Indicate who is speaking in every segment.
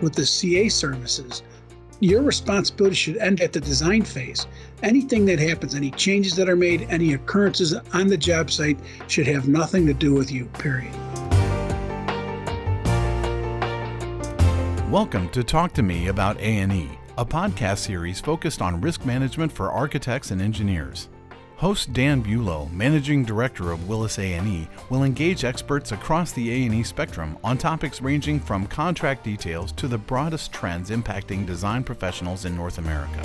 Speaker 1: with the CA services, your responsibility should end at the design phase. Anything that happens, any changes that are made, any occurrences on the job site should have nothing to do with you, period.
Speaker 2: Welcome to Talk to Me About A&E, a podcast series focused on risk management for architects and engineers. Host Dan Bulow, Managing Director of Willis A&E, will engage experts across the A&E spectrum on topics ranging from contract details to the broadest trends impacting design professionals in North America.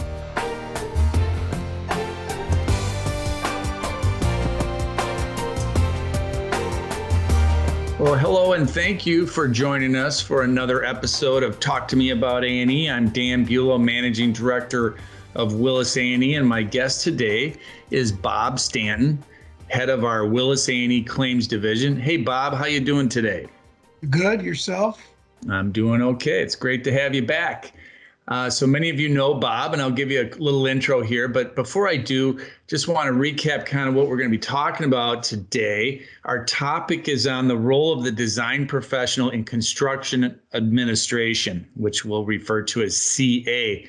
Speaker 3: Well, hello and thank you for joining us for another episode of Talk to Me About A&E. I'm Dan Bulow, Managing Director of Willis A&E, and my guest today is Bob Stanton, head of our Willis A&E Claims Division. Hey, Bob, how you doing today?
Speaker 1: Good, yourself?
Speaker 3: I'm doing okay. It's great to have you back. So many of you know Bob, and I'll give you a little intro here. But before I do, just want to recap kind of what we're going to be talking about today. Our topic is on the role of the design professional in construction administration, which we'll refer to as CA.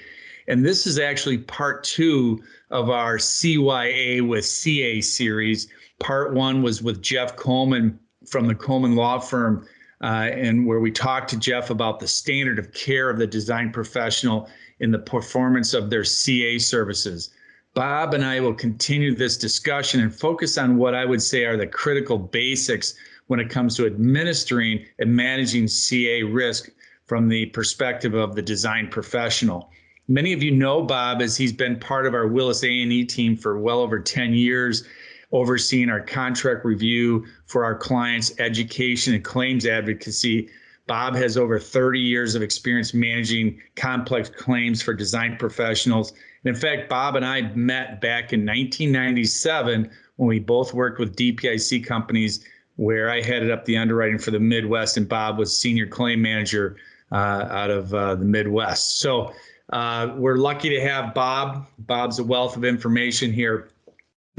Speaker 3: And this is actually part 2 of our CYA with CA series. Part 1 was with Jeff Coleman from the Coleman Law Firm, and where we talked to Jeff about the standard of care of the design professional in the performance of their CA services. Bob and I will continue this discussion and focus on what I would say are the critical basics when it comes to administering and managing CA risk from the perspective of the design professional. Many of you know Bob as he's been part of our Willis A&E team for well over 10 years, overseeing our contract review for our clients' education and claims advocacy. Bob has over 30 years of experience managing complex claims for design professionals. And in fact, Bob and I met back in 1997 when we both worked with DPIC companies, where I headed up the underwriting for the Midwest and Bob was senior claim manager out of the Midwest. So we're lucky to have Bob. Bob's a wealth of information here.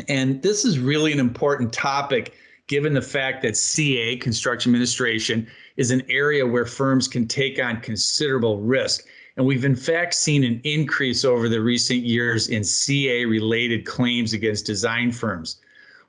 Speaker 3: And this is really an important topic, given the fact that CA, construction administration, is an area where firms can take on considerable risk. And we've in fact seen an increase over the recent years in CA-related claims against design firms.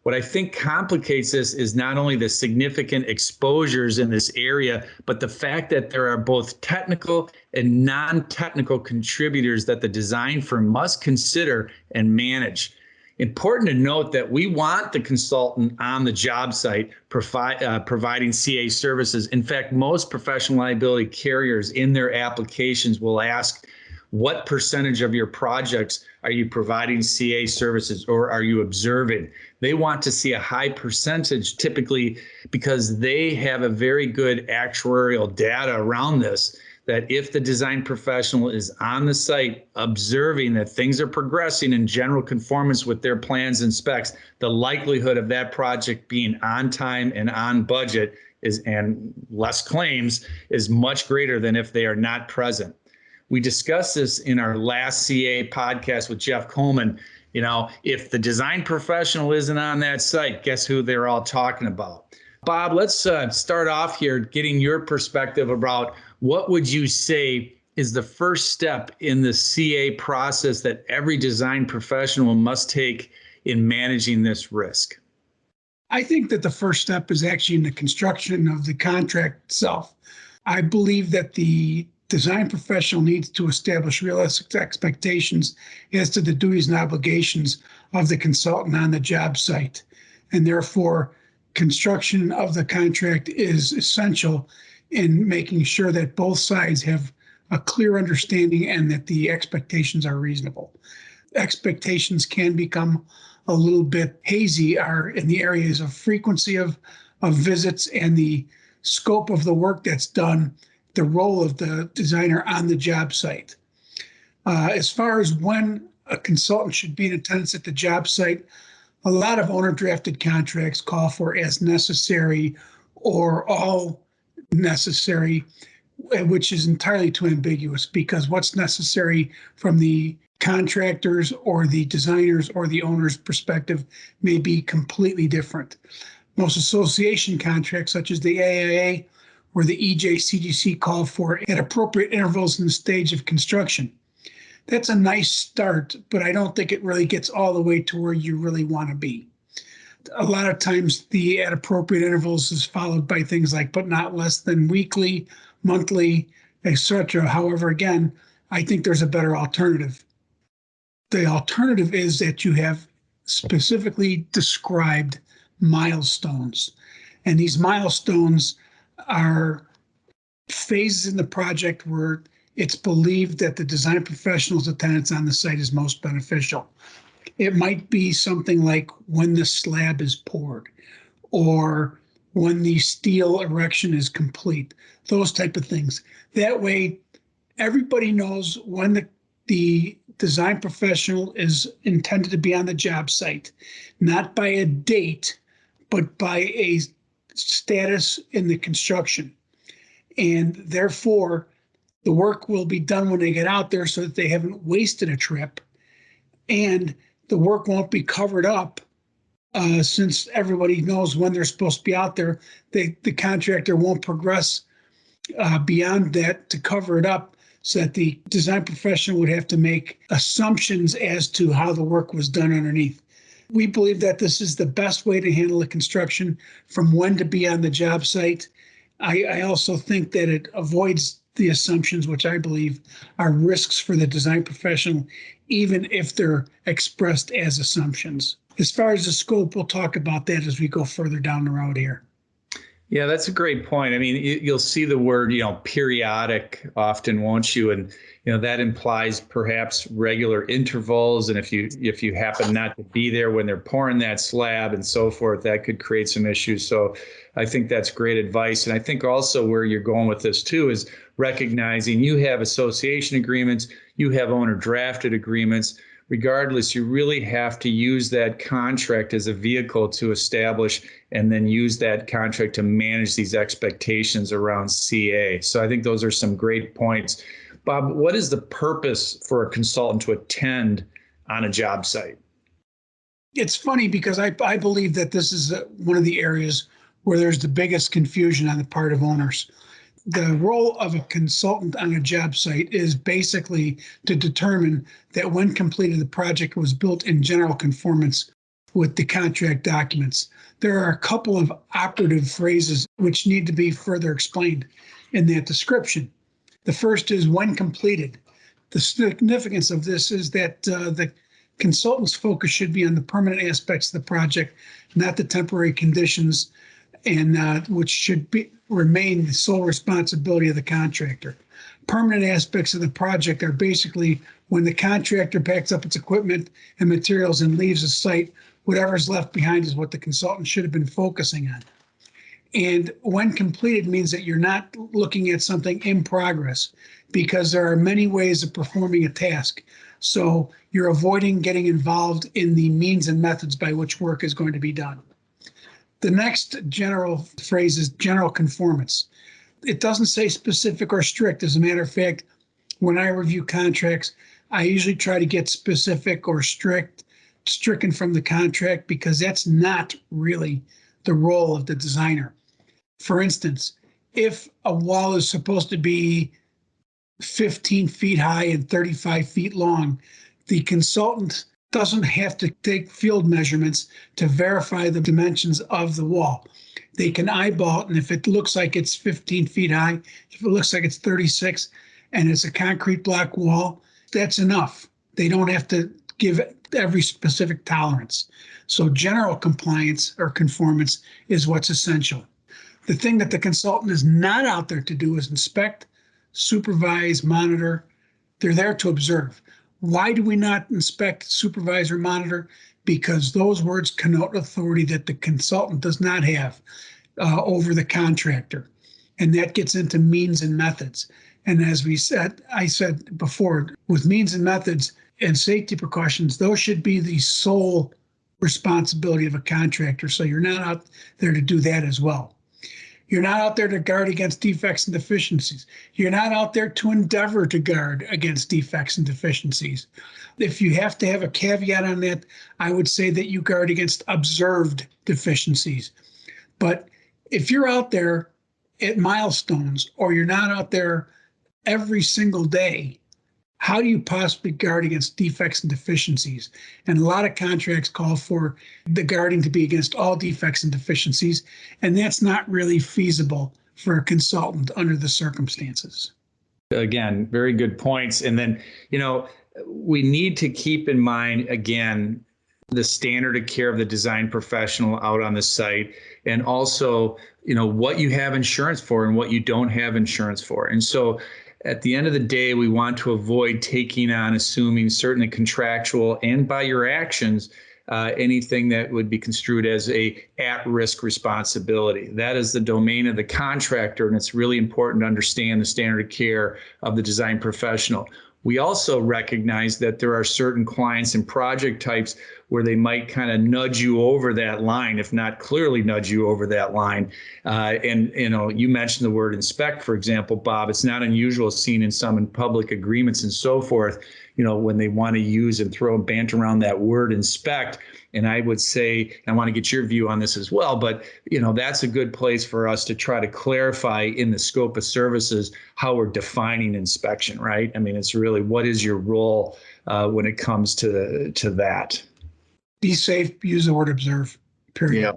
Speaker 3: What I think complicates this is not only the significant exposures in this area, but the fact that there are both technical and non-technical contributors that the design firm must consider and manage. Important to note that we want the consultant on the job site providing CA services. In fact, most professional liability carriers in their applications will ask, what percentage of your projects are you providing CA services or are you observing? They want to see a high percentage typically because they have a very good actuarial data around this, that if the design professional is on the site observing that things are progressing in general conformance with their plans and specs, the likelihood of that project being on time and on budget and less claims is much greater than if they are not present. We discussed this in our last CA podcast with Jeff Coleman. You know, if the design professional isn't on that site, guess who they're all talking about? Bob, let's start off here getting your perspective about what would you say is the first step in the CA process that every design professional must take in managing this risk?
Speaker 1: I think that the first step is actually in the construction of the contract itself. I believe that the design professional needs to establish realistic expectations as to the duties and obligations of the consultant on the job site. And therefore, construction of the contract is essential in making sure that both sides have a clear understanding and that the expectations are reasonable. Expectations can become a little bit hazy are in the areas of frequency of visits and the scope of the work that's done, the role of the designer on the job site. As far as when a consultant should be in attendance at the job site, a lot of owner-drafted contracts call for as necessary or all necessary, which is entirely too ambiguous, because what's necessary from the contractors or the designers or the owner's perspective may be completely different. Most association contracts, such as the AIA where the EJCGC called for at appropriate intervals in the stage of construction. That's a nice start, but I don't think it really gets all the way to where you really want to be. A lot of times the at appropriate intervals is followed by things like but not less than weekly, monthly, etc. However, again, I think there's a better alternative. The alternative is that you have specifically described milestones. And these milestones are phases in the project where it's believed that the design professional's attendance on the site is most beneficial. It might be something like when the slab is poured or when the steel erection is complete, those type of things. That way, everybody knows when the design professional is intended to be on the job site, not by a date, but by a status in the construction. And therefore, the work will be done when they get out there so that they haven't wasted a trip. And the work won't be covered up since everybody knows when they're supposed to be out there. The contractor won't progress beyond that to cover it up, so that the design professional would have to make assumptions as to how the work was done underneath. We believe that this is the best way to handle the construction from when to be on the job site. I also think that it avoids the assumptions, which I believe are risks for the design professional, even if they're expressed as assumptions. As far as the scope, we'll talk about that as we go further down the road here.
Speaker 3: Yeah, that's a great point. I mean, you'll see the word, periodic often, won't you? And, that implies perhaps regular intervals. And if you happen not to be there when they're pouring that slab and so forth, that could create some issues. So I think that's great advice. And I think also where you're going with this too is recognizing you have association agreements, you have owner drafted agreements. Regardless, you really have to use that contract as a vehicle to establish and then use that contract to manage these expectations around CA. So I think those are some great points. Bob, what is the purpose for a consultant to attend on a job site?
Speaker 1: It's funny because I believe that this is one of the areas where there's the biggest confusion on the part of owners. The role of a consultant on a job site is basically to determine that when completed, the project was built in general conformance with the contract documents. There are a couple of operative phrases which need to be further explained in that description. The first is when completed. The significance of this is that the consultant's focus should be on the permanent aspects of the project, not the temporary conditions, and which should remain the sole responsibility of the contractor. Permanent aspects of the project are basically when the contractor packs up its equipment and materials and leaves the site, whatever's left behind is what the consultant should have been focusing on. And when completed means that you're not looking at something in progress, because there are many ways of performing a task. So you're avoiding getting involved in the means and methods by which work is going to be done. The next general phrase is general conformance. It doesn't say specific or strict. As a matter of fact, when I review contracts, I usually try to get specific or stricken from the contract, because that's not really the role of the designer. For instance, if a wall is supposed to be 15 feet high and 35 feet long, the consultant doesn't have to take field measurements to verify the dimensions of the wall. They can eyeball it, and if it looks like it's 15 feet high, if it looks like it's 36, and it's a concrete block wall, that's enough. They don't have to give every specific tolerance. So general compliance or conformance is what's essential. The thing that the consultant is not out there to do is inspect, supervise, monitor. They're there to observe. Why do we not inspect, supervise, or monitor? Because those words connote authority that the consultant does not have over the contractor. And that gets into means and methods. And as I said before, with means and methods and safety precautions, those should be the sole responsibility of a contractor. So you're not out there to do that as well. You're not out there to guard against defects and deficiencies. You're not out there to endeavor to guard against defects and deficiencies. If you have to have a caveat on that, I would say that you guard against observed deficiencies. But if you're out there at milestones, or you're not out there every single day, how do you possibly guard against defects and deficiencies? And a lot of contracts call for the guarding to be against all defects and deficiencies, and that's not really feasible for a consultant under the circumstances.
Speaker 3: Again, very good points. And then, we need to keep in mind, again, the standard of care of the design professional out on the site, and also, what you have insurance for and what you don't have insurance for. And so at the end of the day, we want to avoid taking on, assuming certainly contractual and by your actions, anything that would be construed as a at-risk responsibility. That is the domain of the contractor, and it's really important to understand the standard of care of the design professional. We also recognize that there are certain clients and project types where they might kind of nudge you over that line, if not clearly nudge you over that line. And you mentioned the word inspect, for example, Bob. It's not unusual seen in some public agreements and so forth, when they want to use and throw a bant around that word inspect. And I would say, and I want to get your view on this as well, but that's a good place for us to try to clarify in the scope of services how we're defining inspection, right? I mean, it's really, what is your role when it comes to that?
Speaker 1: Be safe, use the word observe, period.
Speaker 3: Yeah,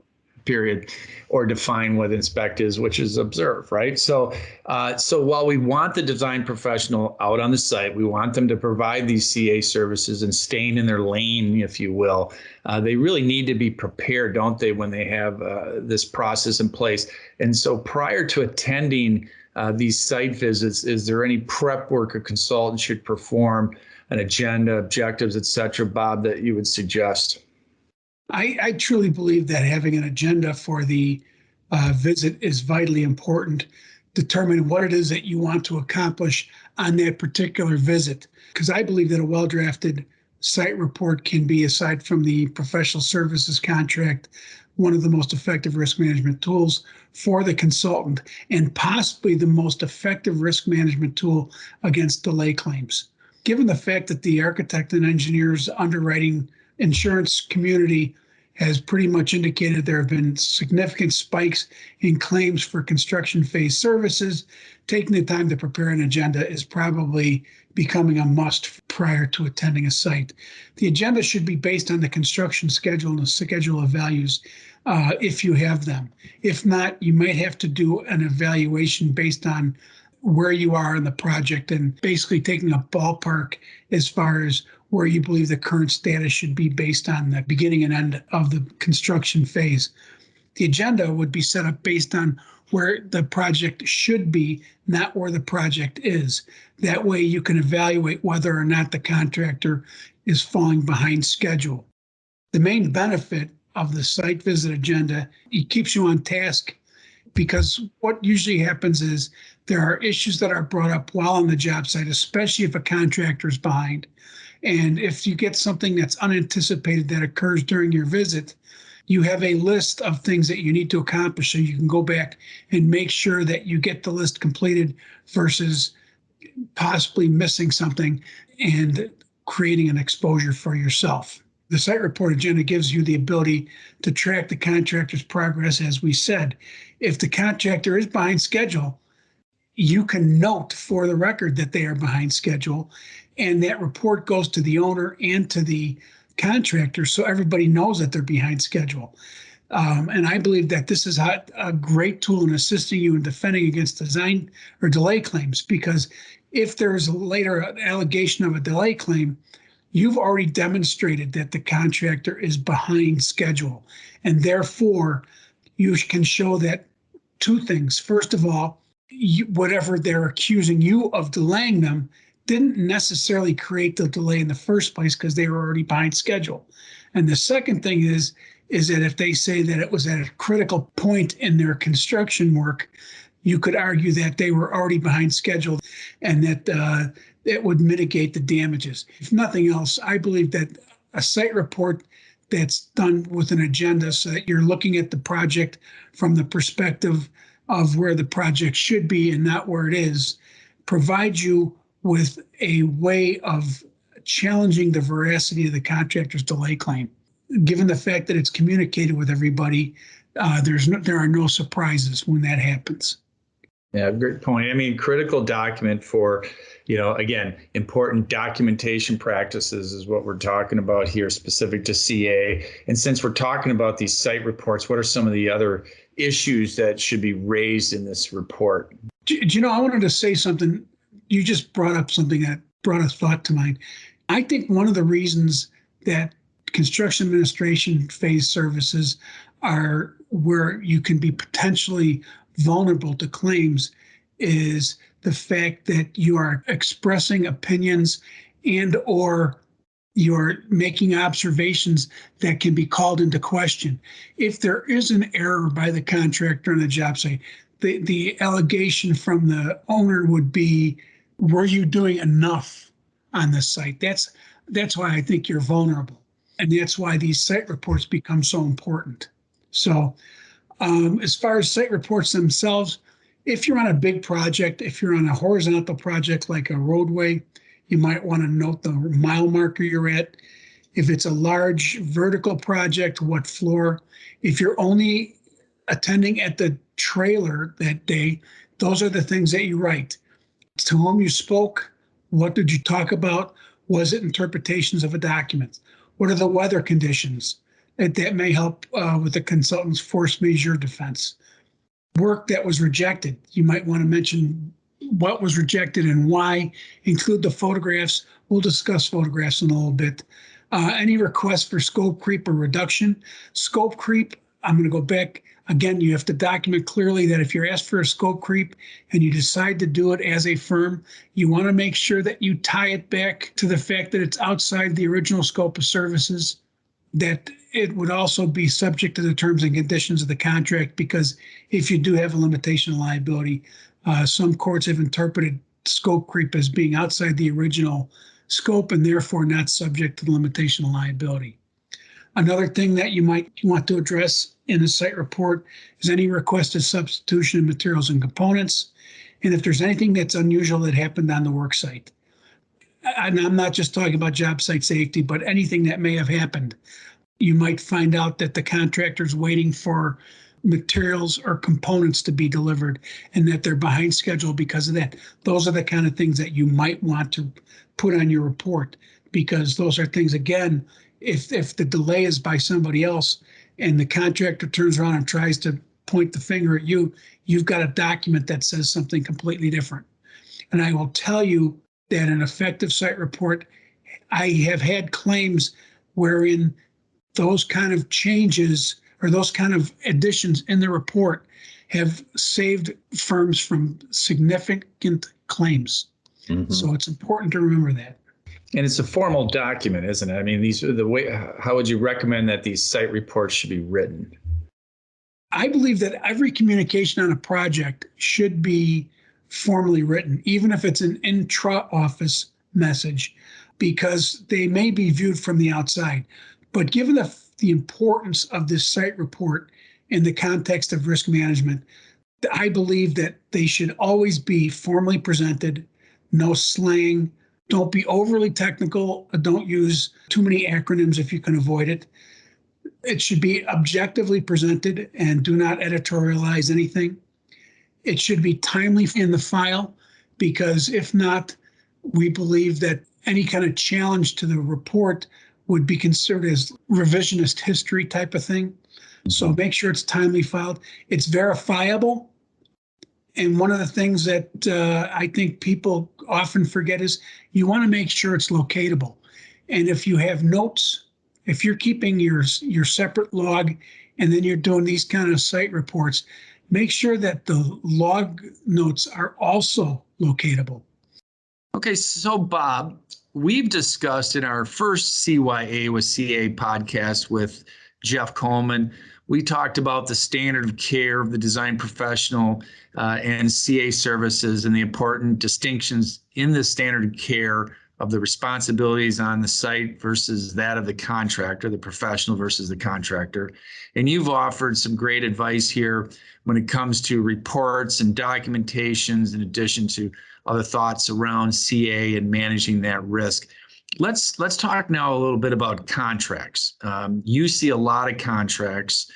Speaker 3: period. Or define what inspect is, which is observe, right? So while we want the design professional out on the site, we want them to provide these CA services and staying in their lane, if you will, they really need to be prepared, don't they, when they have this process in place. And so prior to attending these site visits, is there any prep work a consultant should perform, an agenda, objectives, et cetera, Bob, that you would suggest?
Speaker 1: I truly believe that having an agenda for the visit is vitally important. Determine what it is that you want to accomplish on that particular visit. Because I believe that a well-drafted site report can be, aside from the professional services contract, one of the most effective risk management tools for the consultant, and possibly the most effective risk management tool against delay claims. Given the fact that the architect and engineers underwriting insurance community has pretty much indicated there have been significant spikes in claims for construction phase services, taking the time to prepare an agenda is probably becoming a must prior to attending a site. The agenda should be based on the construction schedule and the schedule of values if you have them. If not, you might have to do an evaluation based on where you are in the project and basically taking a ballpark as far as where you believe the current status should be based on the beginning and end of the construction phase. The agenda would be set up based on where the project should be, not where the project is. That way you can evaluate whether or not the contractor is falling behind schedule. The main benefit of the site visit agenda, it keeps you on task, because what usually happens is there are issues that are brought up while on the job site, especially if a contractor is behind. And if you get something that's unanticipated that occurs during your visit, you have a list of things that you need to accomplish, so you can go back and make sure that you get the list completed versus possibly missing something and creating an exposure for yourself. The site report agenda gives you the ability to track the contractor's progress. As we said, if the contractor is behind schedule, you can note for the record that they are behind schedule, and that report goes to the owner and to the contractor so everybody knows that they're behind schedule. And I believe that this is a great tool in assisting you in defending against design or delay claims, because if there's a later allegation of a delay claim, you've already demonstrated that the contractor is behind schedule, and therefore you can show that two things. First of all, whatever they're accusing you of delaying them didn't necessarily create the delay in the first place because they were already behind schedule. And the second thing is that if they say that it was at a critical point in their construction work, you could argue that they were already behind schedule and that it would mitigate the damages. If nothing else, I believe that a site report that's done with an agenda, so that you're looking at the project from the perspective of where the project should be and not where it is, provides you with a way of challenging the veracity of the contractor's delay claim. Given the fact that it's communicated with everybody, there are no surprises when that happens.
Speaker 3: Yeah, great point. I mean, critical document for, again, important documentation practices is what we're talking about here, specific to CA. And since we're talking about these site reports, what are some of the other issues that should be raised in this report?
Speaker 1: I wanted to say something. You just brought up something that brought a thought to mind. I think one of the reasons that construction administration phase services are where you can be potentially vulnerable to claims is the fact that you are expressing opinions and or you're making observations that can be called into question. If there is an error by the contractor on the job site, the allegation from the owner would be, were you doing enough on this site? That's why I think you're vulnerable. And that's why these site reports become so important. So as far as site reports themselves, if you're on a big project, if you're on a horizontal project like a roadway, you might want to note the mile marker you're at. If it's a large vertical project, what floor? If you're only attending at the trailer that day, those are the things that you write. To whom you spoke, what did you talk about? Was it interpretations of a document? What are the weather conditions? That may help with the consultant's force majeure defense. Work that was rejected. You might want to mention what was rejected and why. Include the photographs. We'll discuss photographs in a little bit. Any requests for scope creep or reduction. Scope creep, I'm going to go back. Again, you have to document clearly that if you're asked for a scope creep and you decide to do it as a firm, you want to make sure that you tie it back to the fact that it's outside the original scope of services, that it would also be subject to the terms and conditions of the contract, because if you do have a limitation of liability, some courts have interpreted scope creep as being outside the original scope and therefore not subject to the limitation of liability. Another thing that you might want to address in a site report is any requested substitution of materials and components, and if there's anything that's unusual that happened on the work site. And I'm not just talking about job site safety, but anything that may have happened. You might find out that the contractor's waiting for materials or components to be delivered and that they're behind schedule because of that. Those are the kind of things that you might want to put on your report, because those are things, again, if the delay is by somebody else and the contractor turns around and tries to point the finger at you, you've got a document that says something completely different. And I will tell you that an effective site report, I have had claims wherein those kind of changes or those kind of additions in the report have saved firms from significant claims. Mm-hmm. So it's important to remember that.
Speaker 3: And it's a formal document, isn't it? I mean, these are the way. How would you recommend that these site reports should be written?
Speaker 1: I believe that every communication on a project should be formally written, even if it's an intra-office message, because they may be viewed from the outside. But given the importance of this site report in the context of risk management, I believe that they should always be formally presented, no slang. Don't be overly technical. Don't use too many acronyms if you can avoid it. It should be objectively presented and do not editorialize anything. It should be timely in the file, because if not, we believe that any kind of challenge to the report would be considered as revisionist history type of thing. So make sure it's timely filed. It's verifiable. And one of the things that I think people often forget is you want to make sure it's locatable. And if you have notes, if you're keeping your separate log and then you're doing these kind of site reports, make sure that the log notes are also locatable.
Speaker 4: Okay, so Bob, we've discussed in our first CYA with CA podcast with Jeff Coleman, we talked about the standard of care of the design professional and CA services and the important distinctions in the standard of care of the responsibilities on the site versus that of the contractor, the professional versus the contractor. And you've offered some great advice here when it comes to reports and documentations, in addition to other thoughts around CA and managing that risk. Let's talk now a little bit about contracts. You see a lot of contracts,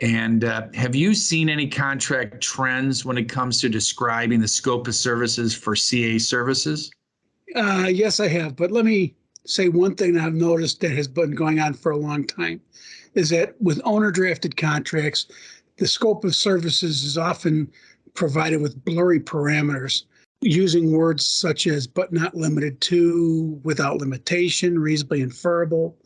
Speaker 4: And have you seen any contract trends when it comes to describing the scope of services for CA services?
Speaker 1: Yes, I have. But let me say one thing that I've noticed that has been going on for a long time is that with owner drafted contracts, the scope of services is often provided with blurry parameters using words such as but not limited to, without limitation, reasonably inferable,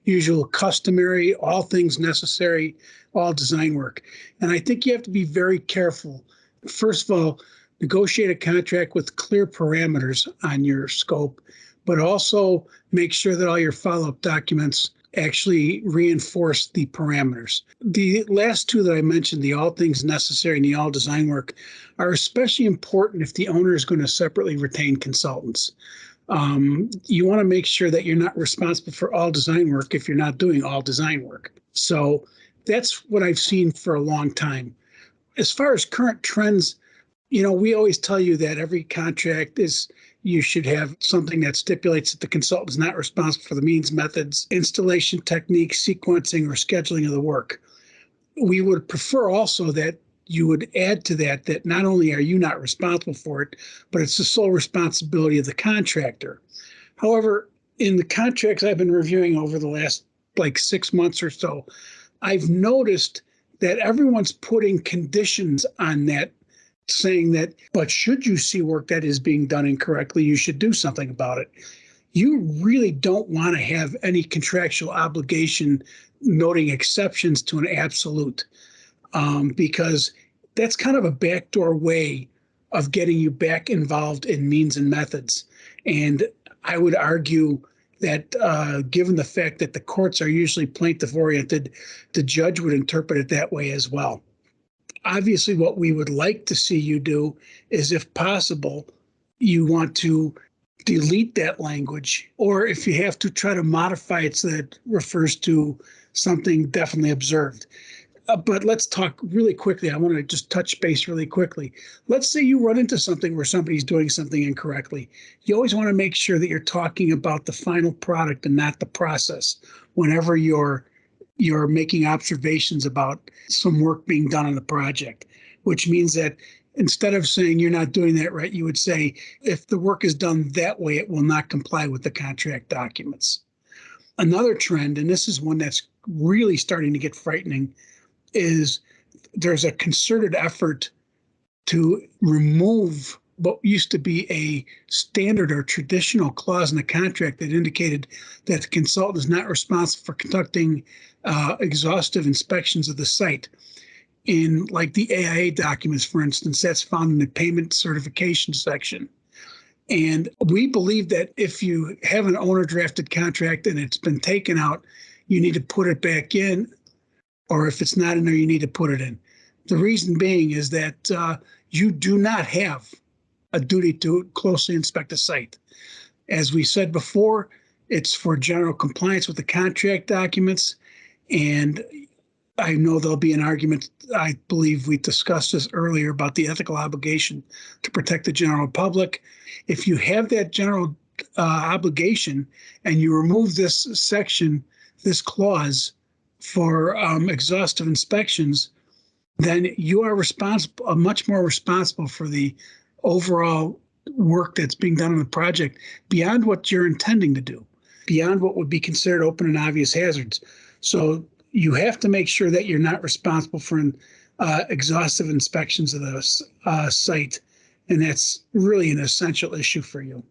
Speaker 1: usual, customary, all things necessary, all design work. And I think you have to be very careful. First of all, negotiate a contract with clear parameters on your scope, but also make sure that all your follow-up documents actually reinforce the parameters. The last two that I mentioned, the all things necessary and the all design work, are especially important if the owner is going to separately retain consultants. You want to make sure that you're not responsible for all design work if you're not doing all design work. So that's what I've seen for a long time. As far as current trends, we always tell you that every contract you should have something that stipulates that the consultant is not responsible for the means, methods, installation techniques, sequencing, or scheduling of the work. We would prefer also that you would add to that not only are you not responsible for it, but it's the sole responsibility of the contractor. However, in the contracts I've been reviewing over the last 6 months or so, I've noticed that everyone's putting conditions on that, saying that, but should you see work that is being done incorrectly, you should do something about it. You really don't want to have any contractual obligation noting exceptions to an absolute, because that's kind of a backdoor way of getting you back involved in means and methods. And I would argue that given the fact that the courts are usually plaintiff-oriented, the judge would interpret it that way as well. Obviously, what we would like to see you do is, if possible, you want to delete that language, or if you have to, try to modify it so that it refers to something definitely observed. But let's talk really quickly. I want to just touch base really quickly. Let's say you run into something where somebody's doing something incorrectly. You always want to make sure that you're talking about the final product and not the process whenever you're making observations about some work being done on the project, which means that instead of saying you're not doing that right, you would say, if the work is done that way, it will not comply with the contract documents. Another trend, and this is one that's really starting to get frightening, is there's a concerted effort to remove what used to be a standard or traditional clause in the contract that indicated that the consultant is not responsible for conducting exhaustive inspections of the site. In the AIA documents, for instance, that's found in the payment certification section. And we believe that if you have an owner drafted contract and it's been taken out, you need to put it back in, or if it's not in there, you need to put it in. The reason being is that you do not have a duty to closely inspect a site. As we said before, it's for general compliance with the contract documents. And I know there'll be an argument, I believe we discussed this earlier, about the ethical obligation to protect the general public. If you have that general obligation and you remove this section, this clause for exhaustive inspections, then you are responsible, much more responsible for the overall work that's being done on the project beyond what you're intending to do, beyond what would be considered open and obvious hazards. So you have to make sure that you're not responsible for exhaustive inspections of the site. And that's really an essential issue for you.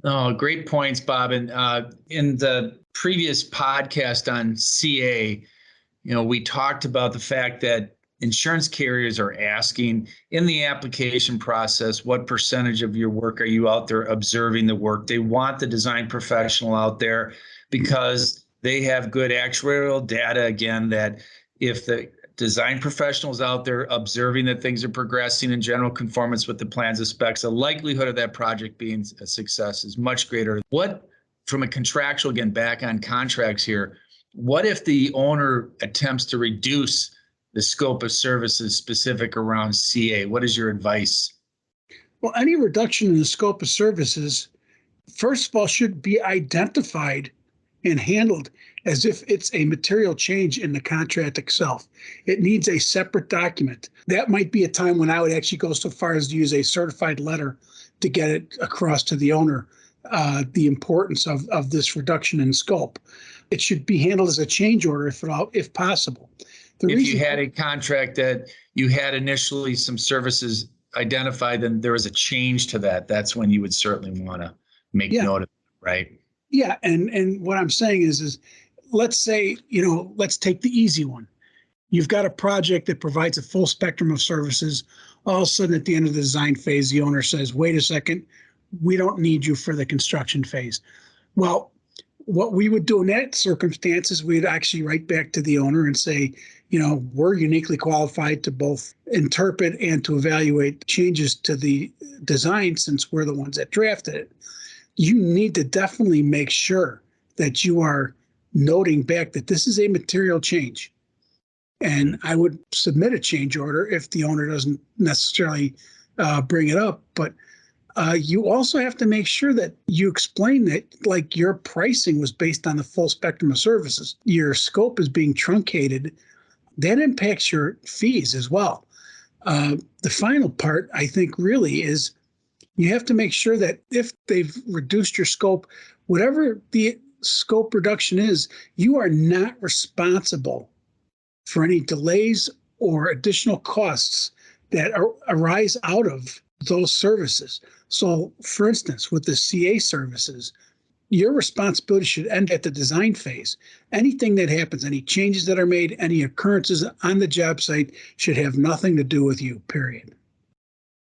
Speaker 3: Oh, great points, Bob. And in the previous podcast on CA, we talked about the fact that insurance carriers are asking in the application process, what percentage of your work are you out there observing the work? They want the design professional out there because they have good actuarial data, again, that if the design professionals out there observing that things are progressing in general conformance with the plans and specs, the likelihood of that project being a success is much greater. What, from a contractual, again, back on contracts here, what if the owner attempts to reduce the scope of services specific around CA? What is your advice?
Speaker 1: Well, any reduction in the scope of services, first of all, should be identified and handled as if it's a material change in the contract itself. It needs a separate document. That might be a time when I would actually go so far as to use a certified letter to get it across to the owner, the importance of this reduction in scope. It should be handled as a change order if possible.
Speaker 4: If you had a contract that you had initially some services identified, then there was a change to that. That's when you would certainly want to make note of it, right?
Speaker 1: Yeah, and what I'm saying is let's say, let's take the easy one. You've got a project that provides a full spectrum of services. All of a sudden, at the end of the design phase, the owner says, wait a second, we don't need you for the construction phase. Well, what we would do in that circumstance is we'd actually write back to the owner and say, we're uniquely qualified to both interpret and to evaluate changes to the design since we're the ones that drafted it. You need to definitely make sure that you are noting back that this is a material change. And I would submit a change order if the owner doesn't necessarily bring it up. But you also have to make sure that you explain that, like, your pricing was based on the full spectrum of services. Your scope is being truncated. That impacts your fees as well. The final part, I think, really is you have to make sure that if they've reduced your scope, whatever the scope reduction is, you are not responsible for any delays or additional costs that arise out of those services. So, for instance, with the CA services, your responsibility should end at the design phase. Anything that happens, any changes that are made, any occurrences on the job site should have nothing to do with you, period.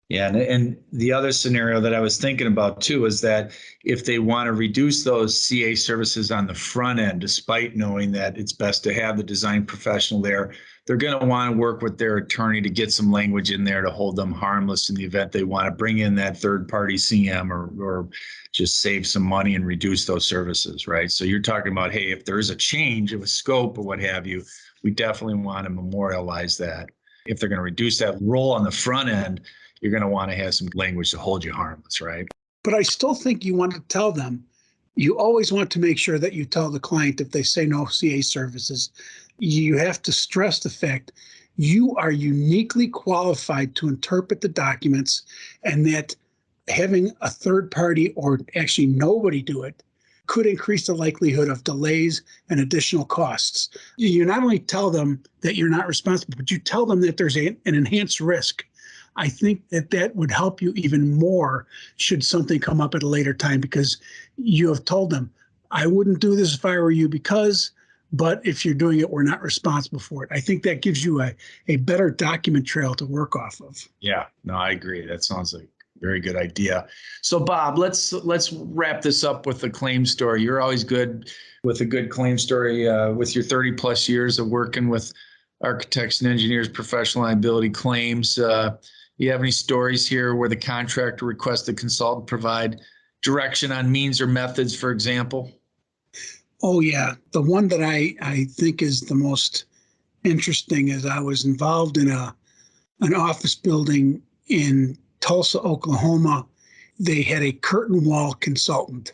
Speaker 4: Yeah, and the other scenario that I was thinking about too is that if they want to reduce those CA services on the front end, despite knowing that it's best to have the design professional there, they're going to want to work with their attorney to get some language in there to hold them harmless in the event they want to bring in that third-party CM or just save some money and reduce those services, right? So you're talking about, hey, if there is a change of a scope or what have you, we definitely want to memorialize that. If they're going to reduce that role on the front end, you're going to want to have some language to hold you harmless, right?
Speaker 1: But I still think you want to tell them, you always want to make sure that you tell the client if they say no CA services, you have to stress the fact you are uniquely qualified to interpret the documents, and that having a third party or actually nobody do it could increase the likelihood of delays and additional costs. You not only tell them that you're not responsible, but you tell them that there's an enhanced risk. I think that would help you even more should something come up at a later time, because you have told them, I wouldn't do this if I were you but if you're doing it, we're not responsible for it. I think that gives you a better document trail to work off of.
Speaker 4: Yeah, no, I agree. That sounds like a very good idea. So Bob, let's wrap this up with a claim story. You're always good with a good claim story with your 30 plus years of working with architects and engineers, professional liability claims. You have any stories here where the contractor requests the consultant provide direction on means or methods, for example?
Speaker 1: Oh, yeah. The one that I think is the most interesting is I was involved in an office building in Tulsa, Oklahoma. They had a curtain wall consultant,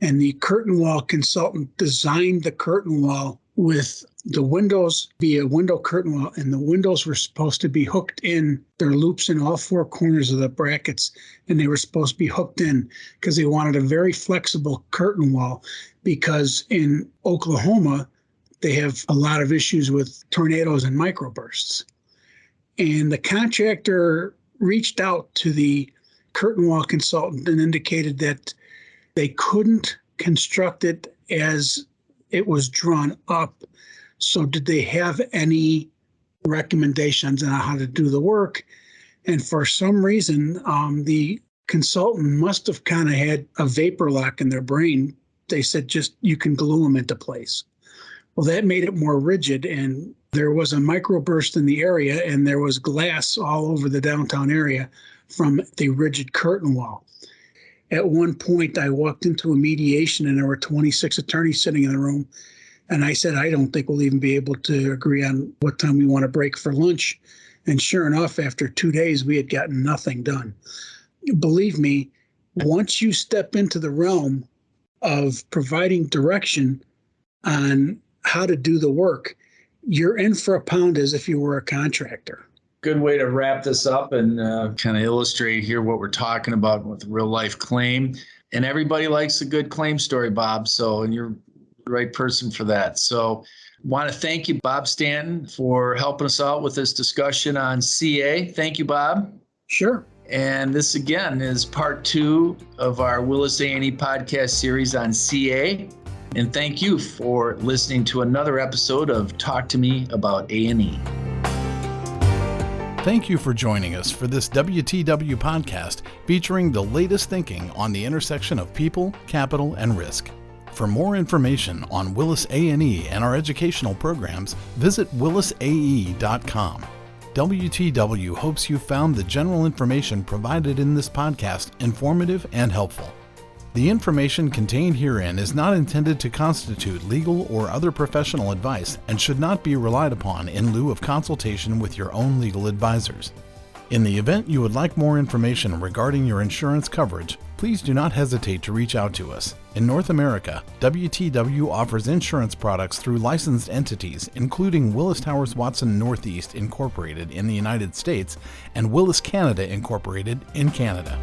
Speaker 1: and the curtain wall consultant designed the curtain wall with the windows be a window curtain wall, and the windows were supposed to be hooked in. There are loops in all four corners of the brackets, and they were supposed to be hooked in because they wanted a very flexible curtain wall, because in Oklahoma, they have a lot of issues with tornadoes and microbursts. And the contractor reached out to the curtain wall consultant and indicated that they couldn't construct it as it was drawn up. So did they have any recommendations on how to do the work? And for some reason, the consultant must have kind of had a vapor lock in their brain. They said, just, you can glue them into place. Well, that made it more rigid, and there was a microburst in the area, and there was glass all over the downtown area from the rigid curtain wall. At one point, I walked into a mediation, and there were 26 attorneys sitting in the room. And I said, I don't think we'll even be able to agree on what time we want to break for lunch. And sure enough, after 2 days, we had gotten nothing done. Believe me, once you step into the realm of providing direction on how to do the work, you're in for a pound as if you were a contractor.
Speaker 4: Good way to wrap this up and kind of illustrate here what we're talking about with real life claim. And everybody likes a good claim story, Bob. And you're the right person for that. So want to thank you, Bob Stanton, for helping us out with this discussion on CA. Thank you, Bob.
Speaker 1: Sure.
Speaker 4: And this again is part 2 of our Willis A&E podcast series on CA. And thank you for listening to another episode of Talk to Me About A&E.
Speaker 2: Thank you for joining us for this WTW podcast featuring the latest thinking on the intersection of people, capital, and risk. For more information on Willis A&E and our educational programs, visit willisae.com. WTW hopes you found the general information provided in this podcast informative and helpful. The information contained herein is not intended to constitute legal or other professional advice and should not be relied upon in lieu of consultation with your own legal advisors. In the event you would like more information regarding your insurance coverage, please do not hesitate to reach out to us. In North America, WTW offers insurance products through licensed entities, including Willis Towers Watson Northeast Incorporated in the United States and Willis Canada Incorporated in Canada.